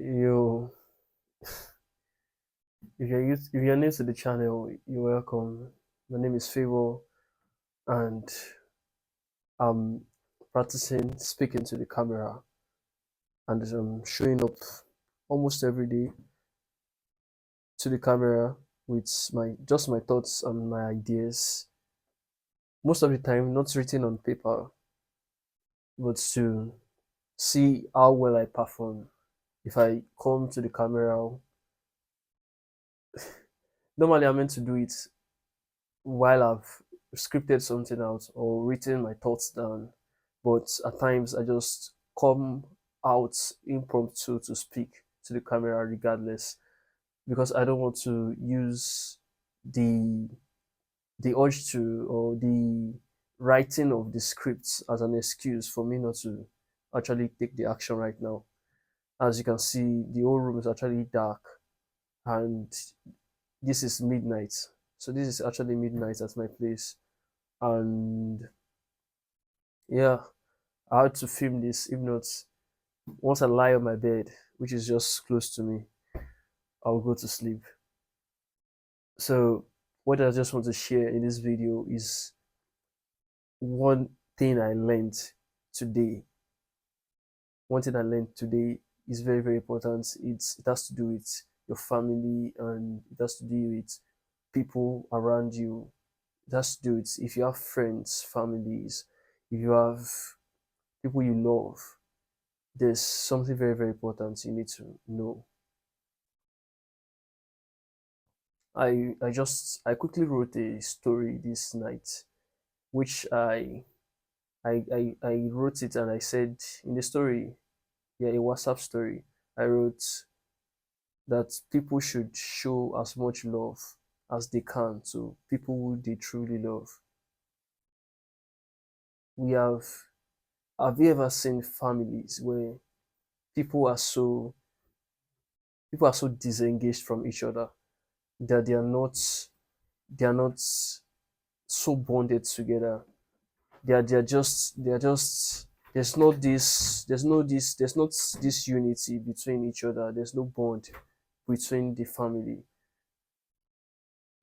You, if you're new to the channel, you're welcome. My name is Favor, and I'm practicing speaking to the camera, and I'm showing up almost every day to the camera with my thoughts and my ideas. Most of the time, not written on paper, but to see how well I perform. If I come to the camera, normally I'm meant to do it while I've scripted something out or written my thoughts down, but at times I just come out impromptu to speak to the camera regardless because I don't want to use the the urge to or the writing of the scripts as an excuse for me not to actually take the action right now. As you can see, the whole room is actually dark and this is midnight. So this is actually midnight at my place. And yeah, I had to film this. If not, once I lie on my bed, which is just close to me, I'll go to sleep. So what I just want to share in this video is one thing I learned today. One thing I learned today is very, very important. It has to do with your family and it has to do with people around you. It has to do with if you have friends, families, if you have people you love, there's something very, very important you need to know. I quickly wrote a story this night, which I wrote it and I said in the story, yeah, a WhatsApp story, I wrote that people should show as much love as they can to people who they truly love. We have you ever seen families where people are so people are so disengaged from each other that they are not so bonded together. They are just there's not this unity between each other. There's no bond between the family.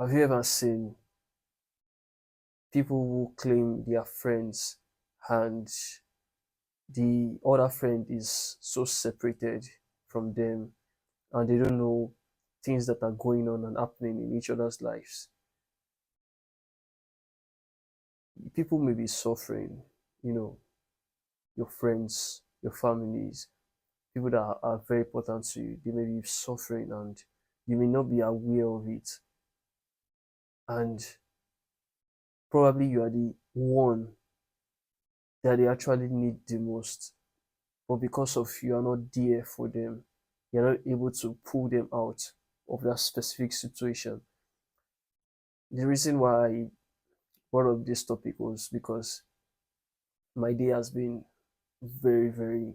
Have you ever seen people who claim they are friends and the other friend is so separated from them and they don't know things that are going on and happening in each other's lives? People may be suffering, you know, your friends, your families, people that are very important to you, they may be suffering and you may not be aware of it. And probably you are the one that they actually need the most. But because of you are not there for them, you're not able to pull them out of that specific situation. The reason why I brought up this topic was because my day has been very, very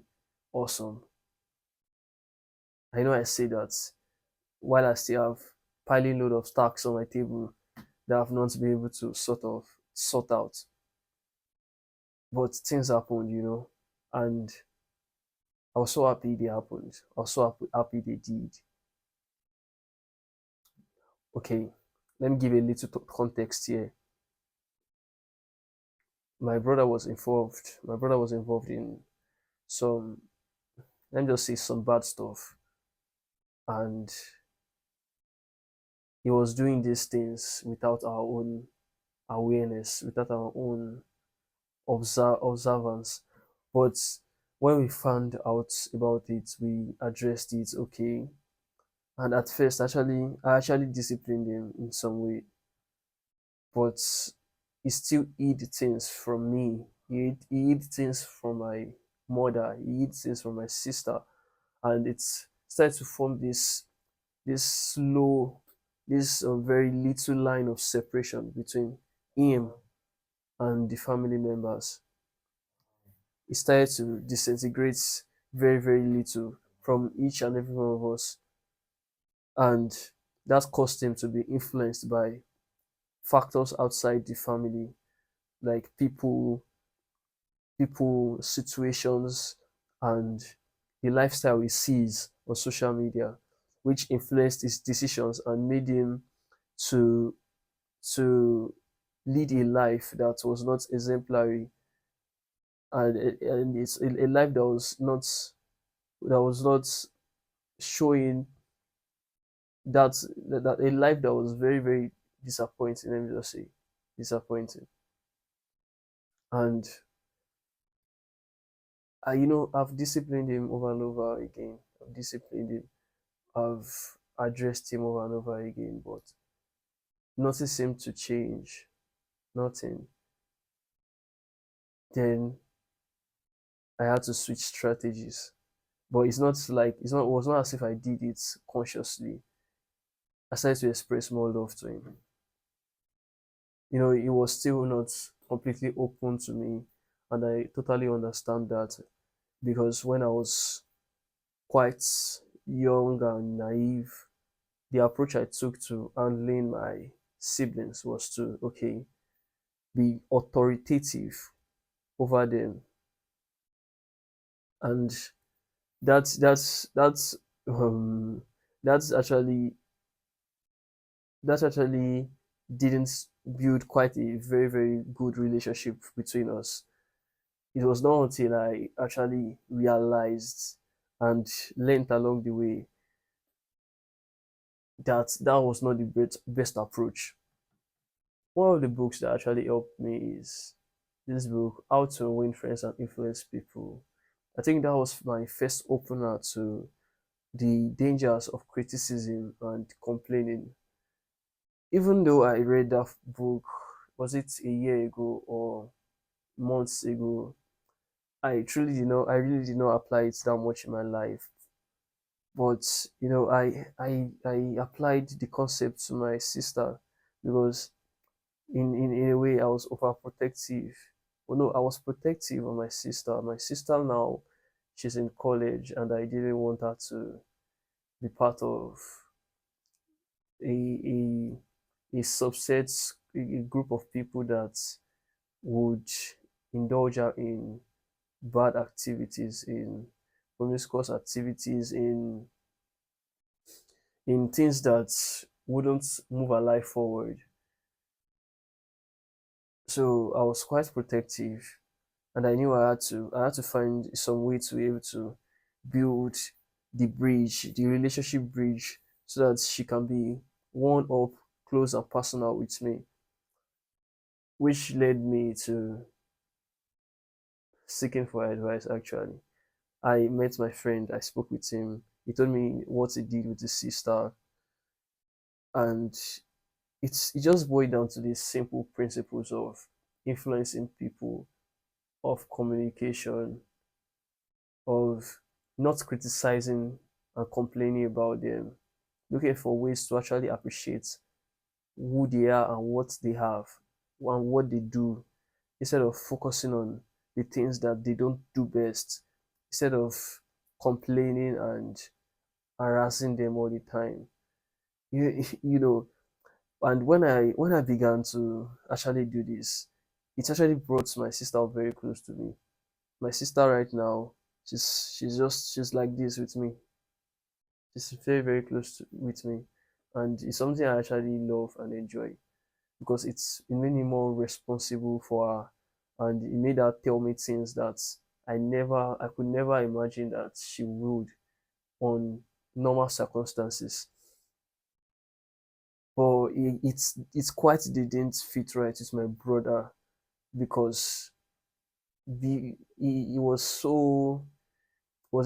awesome. I know I say that while I still have piling load of stacks on my table that I've not been able to sort out. But things happened, and I was so happy they happened. I was so happy they did. Okay, let me give you a little context here. My brother was involved in some, let me just say, some bad stuff, and he was doing these things without our own awareness, without our own observance. But when we found out about it, we addressed it. Okay, and at first, I actually disciplined him in some way, but he still hid things from me. He hid things from my mother. He hid things from my sister, and it's started to form this slow, this very little line of separation between him and the family members. It started to disintegrate very, very little from each and every one of us, and that caused him to be influenced by factors outside the family, like situations, and the lifestyle he sees on social media, which influenced his decisions and made him to to lead a life that was not exemplary, and it's a life that was not showing that a life that was very, very disappointing. Let me just say disappointing. And I've disciplined him over and over again. I've disciplined him. I've addressed him over and over again, but nothing seemed to change. Nothing. Then I had to switch strategies. But it was not as if I did it consciously. I started to express more love to him. He was still not completely open to me, and I totally understand that, because when I was quite young and naive, the approach I took to handling my siblings was to, okay, be authoritative over them. And that's um that's actually that actually didn't build quite a very, very good relationship between us. It was not until I actually realized and learned along the way that that was not the best approach. One of the books that actually helped me is this book, How to Win Friends and Influence People. I think that was my first opener to the dangers of criticism and complaining. Even though I read that book, was it a year ago or months ago, I really did not apply it that much in my life. But I applied the concept to my sister, because in a way I was overprotective. Well, no, I was protective of my sister. My sister now, she's in college, and I didn't want her to be part of a a, a subset, a group of people that would indulge her in bad activities, in promiscuous activities, in things that wouldn't move her life forward. So I was quite protective, and I knew I had to find some way to be able to build the relationship bridge, so that she can be one up close and personal with me, which led me to seeking for advice. Actually, I met my friend, I spoke with him. He told me what he did with his sister, and it just boiled down to these simple principles of influencing people, of communication, of not criticizing and complaining about them, looking for ways to actually appreciate who they are and what they have and what they do, instead of focusing on the things that they don't do best, instead of complaining and harassing them all the time. You know, and when I began to actually do this, it actually brought my sister up very close to me. My sister right now, she's like this with me. She's very, very close with me, and it's something I actually love and enjoy, because it made me more responsible for her, and it made her tell me things that I could never imagine that she would on normal circumstances. But it's quite didn't fit right with my brother, because he was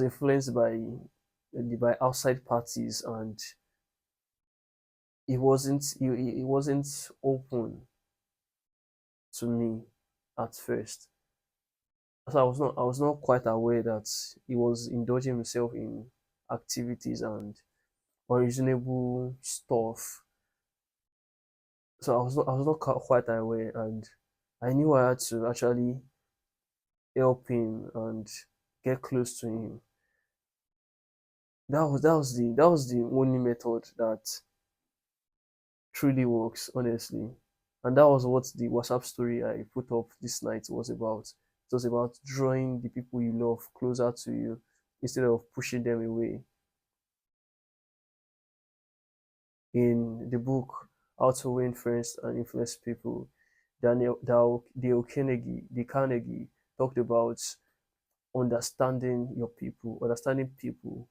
influenced by outside parties, and he wasn't open to me at first. So I was not quite aware that he was indulging himself in activities and unreasonable stuff. So I was not quite aware, and I knew I had to actually help him and get close to him. That was the only method that truly works, honestly. And that was what the WhatsApp story I put up this night was about. It was about drawing the people you love closer to you, instead of pushing them away. In the book How to Win Friends and Influence People, Dale Carnegie talked about understanding people,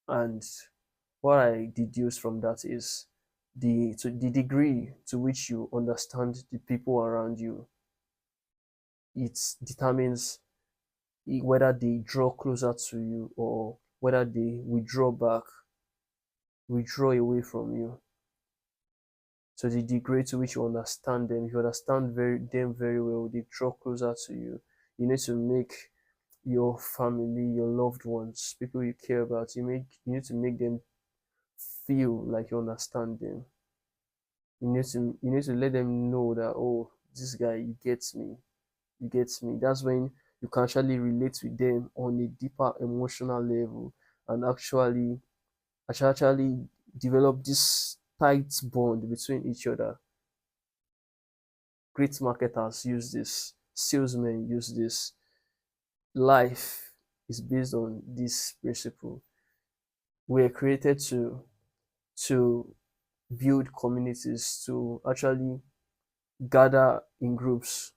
and what I deduce from that is the degree to which you understand the people around you. It determines whether they draw closer to you or whether they withdraw away from you. So the degree to which you understand them, if you understand them very well, they draw closer to you. You need to make your family, your loved ones, people you care about, you need to make them feel like you understand them. You need to let them know that, oh, this guy, you get me. That's when you can actually relate with them on a deeper emotional level, and actually develop this tight bond between each other. Great marketers use this, salesmen use this. Life is based on this principle. We are created to build communities, to actually gather in groups,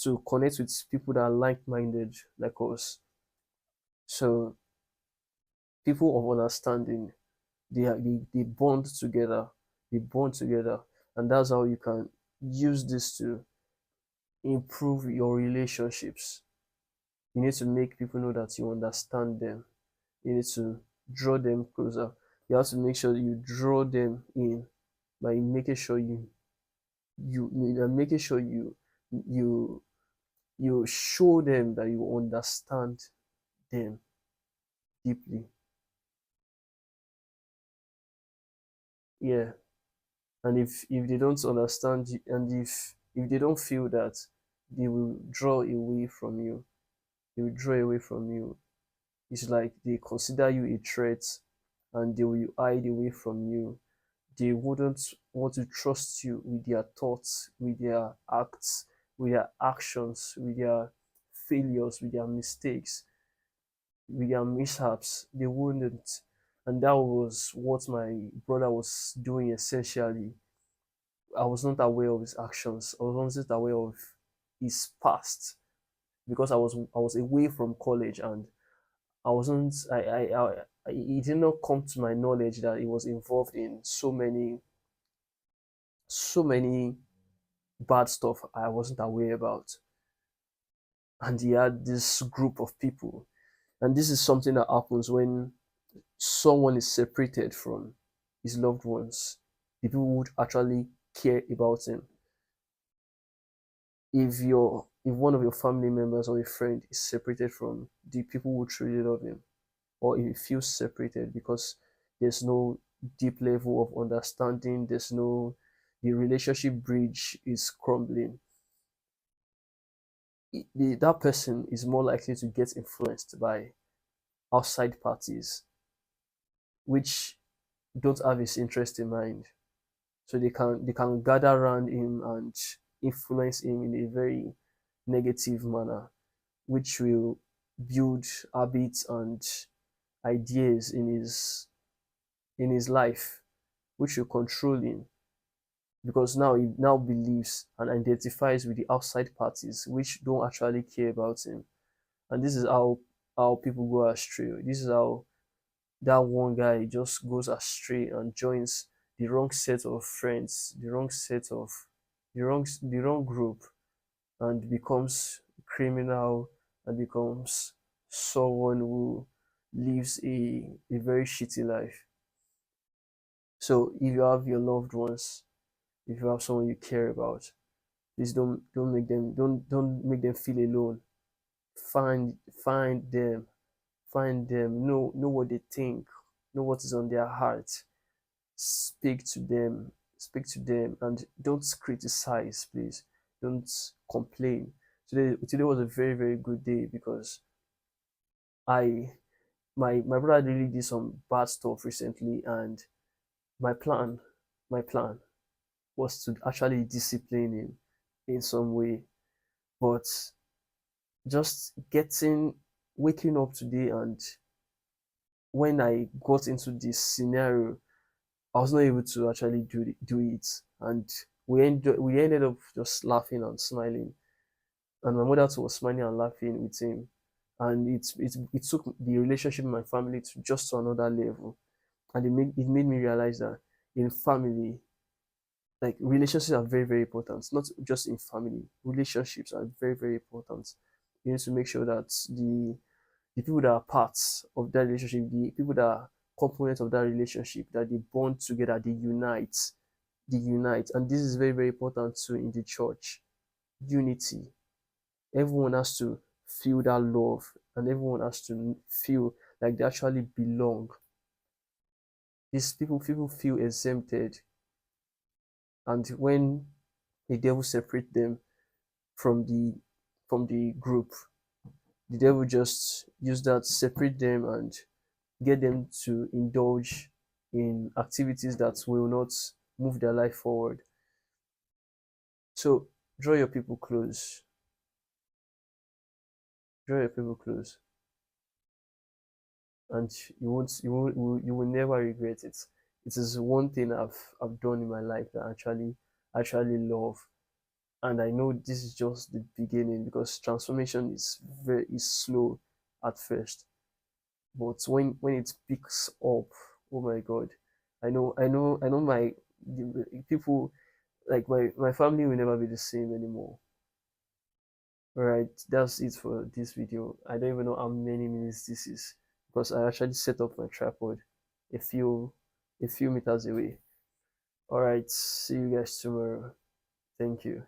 to connect with people that are like-minded like us. So people of understanding, they bond together, and that's how you can use this to improve your relationships. You need to make people know that you understand them. You need to draw them closer. You have to make sure you draw them in by making sure you are making sure you you show them that you understand them deeply. Yeah. And if they don't understand you, and if they don't feel that, they will draw away from you. They will draw away from you. It's like they consider you a threat, and they will hide away from you. They wouldn't want to trust you with their thoughts, with their acts, with their actions, with their failures, with their mistakes, with their mishaps. They wouldn't. And that was what my brother was doing essentially. I was not aware of his actions. I was not aware of his past because I was away from college, and I wasn't it did not come to my knowledge that he was involved in so many bad stuff I wasn't aware about. And he had this group of people. And this is something that happens when someone is separated from his loved ones. The people would actually care about him. If one of your family members or a friend is separated from the people who truly love him, or if he feels separated because there's no deep level of understanding, the relationship bridge is crumbling, that person is more likely to get influenced by outside parties which don't have his interest in mind. So they can gather around him and influence him in a very negative manner, which will build habits and ideas in his life, which will control him, because now he now believes and identifies with the outside parties which don't actually care about him. And this is how people go astray. This is how that one guy just goes astray and joins the wrong set of friends, the wrong group, and becomes criminal, and becomes someone who lives a very shitty life. So if you have your loved ones, if you have someone you care about, please don't make them feel alone. Find find them, know what they think, know what is on their heart. Speak to them, and don't criticize, please. Don't complain. Today was a very good day because I my brother really did some bad stuff recently, and my plan my plan was to actually discipline him in some way. But just getting waking up today, and when I got into this scenario, I was not able to actually do it, and we ended up just laughing and smiling, and my mother too was smiling and laughing with him, and it took the relationship in my family to just to another level, and it made me realize that in family, like relationships are very very important. Not just in family, relationships are very very important. You need to make sure that the people that are parts of that relationship, the people that are components of that relationship, that they bond together, they unite, and this is very very important too in the church. Unity. Everyone has to feel that love, and everyone has to feel like they actually belong. These people feel exempted, and when the devil separate them from the group, the devil just use that to separate them and get them to indulge in activities that will not move their life forward. So draw your people close. Draw your people close, and you will never regret it. It is one thing I've done in my life that I actually love, and I know this is just the beginning because transformation is slow at first, but when it picks up, oh my God, I know the people, like my family will never be the same anymore. All right, that's it for this video. I don't even know how many minutes this is because I actually set up my tripod a few a few meters away. All right, see you guys tomorrow. Thank you.